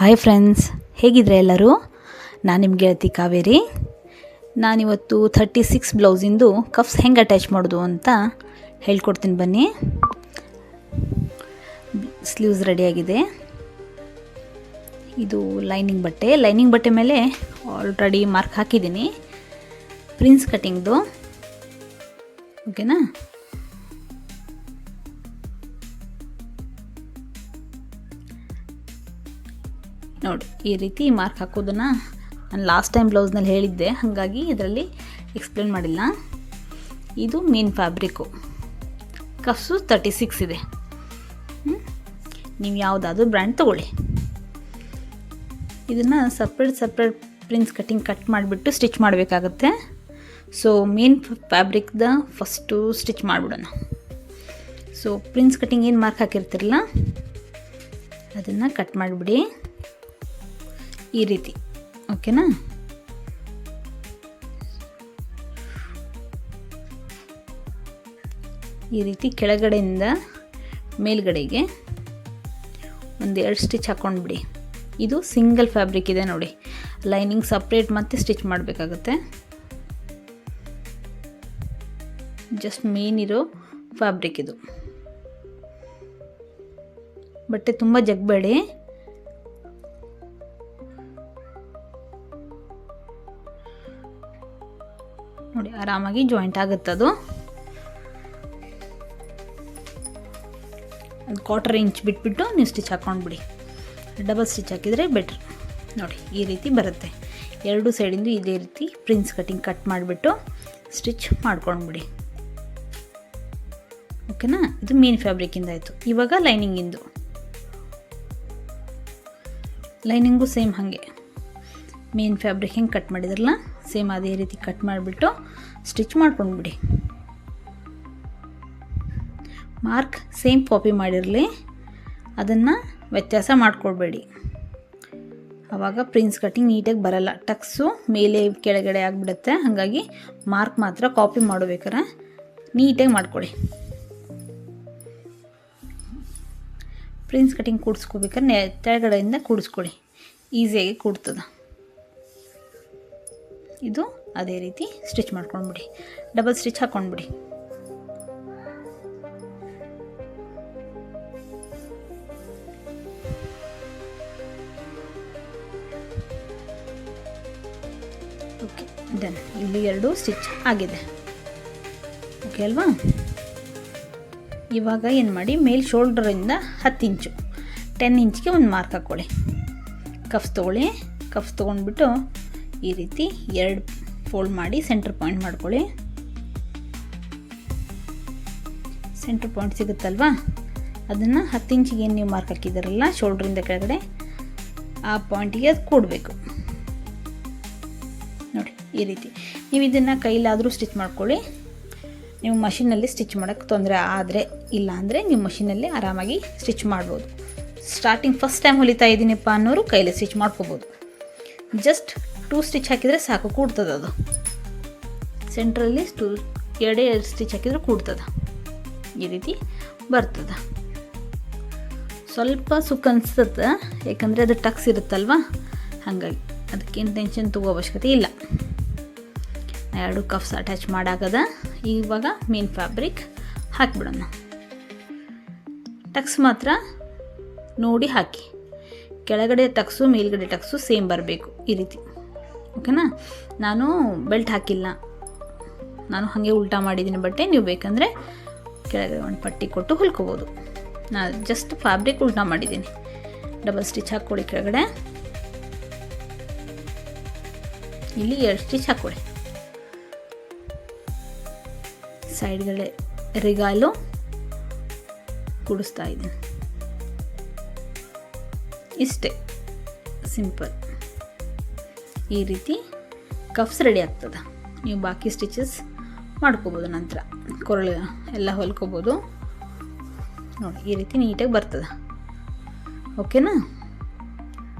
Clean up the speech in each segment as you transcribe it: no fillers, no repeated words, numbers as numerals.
Hi friends, ಹೇಗಿದ್ರೆ ಎಲ್ಲರೂ. ನಾನು ನಿಮ್ಮ ಗೆಳತಿ ಕಾವೇರಿ. ನಾನಿವತ್ತು 36 ಬ್ಲೌಸಿಂದು ಕಫ್ಸ್ ಹೆಂಗೆ ಅಟ್ಯಾಚ್ ಮಾಡೋದು ಅಂತ ಹೇಳ್ಕೊಡ್ತೀನಿ ಬನ್ನಿ. ಸ್ಲೀವ್ಸ್ ರೆಡಿಯಾಗಿದೆ. ಇದು ಲೈನಿಂಗ್ ಬಟ್ಟೆ ಮೇಲೆ ಆಲ್ರೆಡಿ ಮಾರ್ಕ್ ಹಾಕಿದ್ದೀನಿ, ಪ್ರಿನ್ಸ್ ಕಟ್ಟಿಂಗ್ದು. ಓಕೆನಾ? ನೋಡಿ, ಈ ರೀತಿ ಮಾರ್ಕ್ ಹಾಕೋದನ್ನು ನಾನು ಲಾಸ್ಟ್ ಟೈಮ್ ಬ್ಲೌಸ್ನಲ್ಲಿ ಹೇಳಿದ್ದೆ, ಹಾಗಾಗಿ ಇದರಲ್ಲಿ ಎಕ್ಸ್ಪ್ಲೇನ್ ಮಾಡಿಲ್ಲ. ಇದು ಮೇನ್ ಫ್ಯಾಬ್ರಿಕ್ಕು. ಕಫ್ಸು 36 ಇದೆ. ನೀವು ಯಾವುದಾದ್ರೂ ಬ್ರ್ಯಾಂಡ್ ತೊಗೊಳ್ಳಿ. ಇದನ್ನು ಸಪ್ರೇಟ್ ಪ್ರಿನ್ಸ್ ಕಟ್ಟಿಂಗ್ ಕಟ್ ಮಾಡಿಬಿಟ್ಟು ಸ್ಟಿಚ್ ಮಾಡಬೇಕಾಗತ್ತೆ. ಸೊ ಮೇನ್ ಫ್ಯಾಬ್ರಿಕ್ದ ಫಸ್ಟು ಸ್ಟಿಚ್ ಮಾಡಿಬಿಡೋಣ. ಸೊ ಪ್ರಿನ್ಸ್ ಕಟ್ಟಿಂಗ್ ಏನು ಮಾರ್ಕ್ ಹಾಕಿರ್ತಿರಲ್ಲ ಅದನ್ನು ಕಟ್ ಮಾಡಿಬಿಡಿ ಈ ರೀತಿ. ಓಕೆನಾ? ಈ ರೀತಿ ಕೆಳಗಡೆಯಿಂದ ಮೇಲ್ಗಡೆಗೆ ಒಂದು 2 ಸ್ಟಿಚ್ ಹಾಕ್ಕೊಂಡ್ಬಿಡಿ. ಇದು ಸಿಂಗಲ್ ಫ್ಯಾಬ್ರಿಕ್ ಇದೆ ನೋಡಿ, ಲೈನಿಂಗ್ ಸಪ್ರೇಟ್ ಮತ್ತೆ ಸ್ಟಿಚ್ ಮಾಡಬೇಕಾಗುತ್ತೆ. ಜಸ್ಟ್ ಮೇನ್ ಇರೋ ಫ್ಯಾಬ್ರಿಕ್ ಇದು. ಬಟ್ಟೆ ತುಂಬ ಜಗ್ಬೇಡಿ. ನೋಡಿ, ಆರಾಮಾಗಿ ಜಾಯಿಂಟ್ ಆಗುತ್ತೆ. ಅದು 1/4 ಇಂಚ್ ಬಿಟ್ಬಿಟ್ಟು ನೀವು ಸ್ಟಿಚ್ ಹಾಕ್ಕೊಂಡ್ಬಿಡಿ. ಡಬಲ್ ಸ್ಟಿಚ್ ಹಾಕಿದರೆ ಬೆಟ್ರ್. ನೋಡಿ, ಈ ರೀತಿ ಬರುತ್ತೆ. 2 ಸೈಡಿಂದು ಇದೇ ರೀತಿ ಪ್ರಿನ್ಸ್ ಕಟ್ಟಿಂಗ್ ಕಟ್ ಮಾಡಿಬಿಟ್ಟು ಸ್ಟಿಚ್ ಮಾಡ್ಕೊಂಡ್ಬಿಡಿ. ಓಕೆನಾ? ಇದು ಮೇನ್ ಫ್ಯಾಬ್ರಿಕ್ಕಿಂದ ಆಯಿತು. ಇವಾಗ ಲೈನಿಂಗು ಸೇಮ್ ಹಾಗೆ ಮೇನ್ ಫ್ಯಾಬ್ರಿಕ್ ಹೆಂಗೆ ಕಟ್ ಮಾಡಿದ್ರಲ್ಲ ಸೇಮ್ ಅದೇ ರೀತಿ ಕಟ್ ಮಾಡಿಬಿಟ್ಟು ಸ್ಟಿಚ್ ಮಾಡ್ಕೊಂಡ್ಬಿಡಿ. ಮಾರ್ಕ್ ಸೇಮ್ ಕಾಪಿ ಮಾಡಿರಲಿ, ಅದನ್ನು ವ್ಯತ್ಯಾಸ ಮಾಡ್ಕೊಳ್ಬೇಡಿ. ಆವಾಗ ಪ್ರಿನ್ಸ್ ಕಟ್ಟಿಂಗ್ ನೀಟಾಗಿ ಬರಲ್ಲ. ಟಕ್ಸು ಮೇಲೆ ಕೆಳಗಡೆ ಆಗಿಬಿಡುತ್ತೆ. ಹಾಗಾಗಿ ಮಾರ್ಕ್ ಮಾತ್ರ ಕಾಪಿ ಮಾಡಬೇಕಾರೆ ನೀಟಾಗಿ ಮಾಡ್ಕೊಳ್ಳಿ. ಪ್ರಿನ್ಸ್ ಕಟ್ಟಿಂಗ್ ಕೂಡಿಸ್ಕೋಬೇಕಾದ್ರೆ ಕೆಳಗಡೆಯಿಂದ ಕೂಡಿಸ್ಕೊಳ್ಳಿ, ಈಸಿಯಾಗಿ ಕೂಡ್ತದೆ. ಇದು ಅದೇ ರೀತಿ ಸ್ಟಿಚ್ ಮಾಡ್ಕೊಂಡ್ಬಿಡಿ. ಡಬಲ್ ಸ್ಟಿಚ್ ಹಾಕ್ಕೊಂಡ್ಬಿಡಿ. Okay, done. ಇಲ್ಲಿ 2 ಸ್ಟಿಚ್ ಆಗಿದೆ. ಓಕೆ ಅಲ್ವಾ? ಇವಾಗ ಏನು ಮಾಡಿ, ಮೇಲ್ ಶೋಲ್ಡರಿಂದ 10 ಇಂಚು 10 ಇಂಚ್ಗೆ ಒಂದು ಮಾರ್ಕ್ ಹಾಕ್ಕೊಳ್ಳಿ. ಕಫ್ಸ್ ತೊಗೊಳ್ಳಿ. ಕಫ್ಸ್ ತೊಗೊಂಡ್ಬಿಟ್ಟು ಈ ರೀತಿ 2 ಫೋಲ್ಡ್ ಮಾಡಿ ಸೆಂಟ್ರ್ ಪಾಯಿಂಟ್ ಮಾಡ್ಕೊಳ್ಳಿ. ಸೆಂಟ್ರ್ ಪಾಯಿಂಟ್ ಸಿಗುತ್ತಲ್ವಾ, ಅದನ್ನು 10 ಇಂಚಿಗೆ ಏನು ನೀವು ಮಾರ್ಕ್ ಹಾಕಿದ್ದೀರಲ್ಲ ಶೋಲ್ಡ್ರಿಂದ ಕೆಳಗಡೆ, ಆ ಪಾಯಿಂಟಿಗೆ ಅದು ಕೂಡಬೇಕು. ನೋಡಿ, ಈ ರೀತಿ. ನೀವು ಇದನ್ನು ಕೈಲಾದರೂ ಸ್ಟಿಚ್ ಮಾಡ್ಕೊಳ್ಳಿ. ನೀವು ಮಷಿನಲ್ಲಿ ಸ್ಟಿಚ್ ಮಾಡೋಕ್ಕೆ ತೊಂದರೆ ಆದರೆ, ಇಲ್ಲ ಅಂದರೆ ನೀವು ಮಷಿನಲ್ಲಿ ಆರಾಮಾಗಿ ಸ್ಟಿಚ್ ಮಾಡ್ಬೋದು. ಸ್ಟಾರ್ಟಿಂಗ್ ಫಸ್ಟ್ ಟೈಮ್ ಹೊಲಿತಾ ಇದ್ದೀನಪ್ಪ ಅನ್ನೋರು ಕೈಲಿ ಸ್ಟಿಚ್ ಮಾಡ್ಕೋಬೋದು. ಜಸ್ಟ್ 2 ಸ್ಟಿಚ್ ಹಾಕಿದರೆ ಸಾಕು, ಕೂಡ್ತದೆ. ಅದು ಸೆಂಟ್ರಲ್ಲಿ 2 ಸ್ಟಿಚ್ ಹಾಕಿದರೆ ಕೂಡ್ತದೆ. ಈ ರೀತಿ ಬರ್ತದೆ. ಸ್ವಲ್ಪ ಸುಕ್ಕ ಅನಿಸ್ತದೆ, ಯಾಕಂದರೆ ಅದು ಟಕ್ಸ್ ಇರುತ್ತಲ್ವ, ಹಾಗಾಗಿ ಅದಕ್ಕೇನು ಟೆನ್ಷನ್ ತಗೋ ಅವಶ್ಯಕತೆ ಇಲ್ಲ. 2 ಕಫ್ಸ್ ಅಟ್ಯಾಚ್ ಮಾಡಾಗದ. ಇವಾಗ ಮೇನ್ ಫ್ಯಾಬ್ರಿಕ್ ಹಾಕಿಬಿಡೋಣ. ಟಕ್ಸ್ ಮಾತ್ರ ನೋಡಿ ಹಾಕಿ. ಕೆಳಗಡೆ ಟಕ್ಸು ಮೇಲ್ಗಡೆ ಟಕ್ಸು ಸೇಮ್ ಬರಬೇಕು ಈ ರೀತಿ. ಓಕೆನಾ? ನಾನು ಬೆಲ್ಟ್ ಹಾಕಿಲ್ಲ, ನಾನು ಹಾಗೆ ಉಲ್ಟಾ ಮಾಡಿದ್ದೀನಿ ಬಟ್ಟೆ. ನೀವು ಬೇಕಂದರೆ ಕೆಳಗಡೆ ಒಂದು ಪಟ್ಟಿ ಕೊಟ್ಟು ಹೊಲ್ಕೋಬೋದು. ನಾನು ಜಸ್ಟ್ ಫ್ಯಾಬ್ರಿಕ್ ಉಲ್ಟಾ ಮಾಡಿದ್ದೀನಿ. ಡಬಲ್ ಸ್ಟಿಚ್ ಹಾಕ್ಕೊಳ್ಳಿ ಕೆಳಗಡೆ. ಇಲ್ಲಿ 2 ಸ್ಟಿಚ್ ಹಾಕ್ಕೊಳ್ಳಿ. ಸೈಡ್ಗಡೆ ರಿಗಾಲು ಕೂಡಿಸ್ತಾ ಇದ್ದೀನಿ. ಇಷ್ಟೇ, ಸಿಂಪಲ್. ಈ ರೀತಿ ಕಫ್ಸ್ ರೆಡಿ ಆಗ್ತದೆ. ನೀವು ಬಾಕಿ ಸ್ಟಿಚಸ್ ಮಾಡ್ಕೋಬೋದು, ನಂತರ ಕೊರಳು ಎಲ್ಲ ಹೊಲ್ಕೋಬೋದು. ನೋಡಿ, ಈ ರೀತಿ ನೀಟಾಗಿ ಬರ್ತದೆ. ಓಕೆನಾ?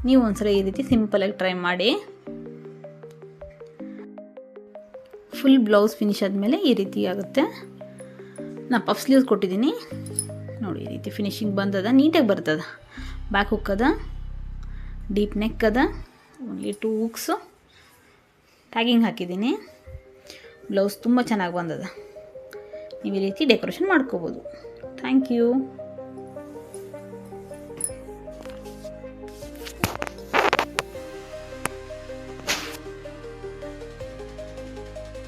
ನೀವು ಒಂದ್ಸಲ ಈ ರೀತಿ ಸಿಂಪಲಾಗಿ ಟ್ರೈ ಮಾಡಿ. ಫುಲ್ ಬ್ಲೌಸ್ ಫಿನಿಶ್ ಆದಮೇಲೆ ಈ ರೀತಿ ಆಗುತ್ತೆ. ನಾನು ಪಫ್ ಸ್ಲೀವ್ಸ್ ಕೊಟ್ಟಿದ್ದೀನಿ ನೋಡಿ, ಈ ರೀತಿ ಫಿನಿಶಿಂಗ್ ಬಂದದ, ನೀಟಾಗಿ ಬರ್ತದೆ. ಬ್ಯಾಕ್ ಹುಕ್ಕದ ಡೀಪ್ ನೆಕ್ ಅದ, ಓನ್ಲಿ 2 ಹೂಕ್ಸು, ಟ್ಯಾಗಿಂಗ್ ಹಾಕಿದ್ದೀನಿ. ಬ್ಲೌಸ್ ತುಂಬ ಚೆನ್ನಾಗಿ ಬಂದದ. ನೀವು ಈ ರೀತಿ ಡೆಕೋರೇಷನ್ ಮಾಡ್ಕೋಬೋದು. Thank you.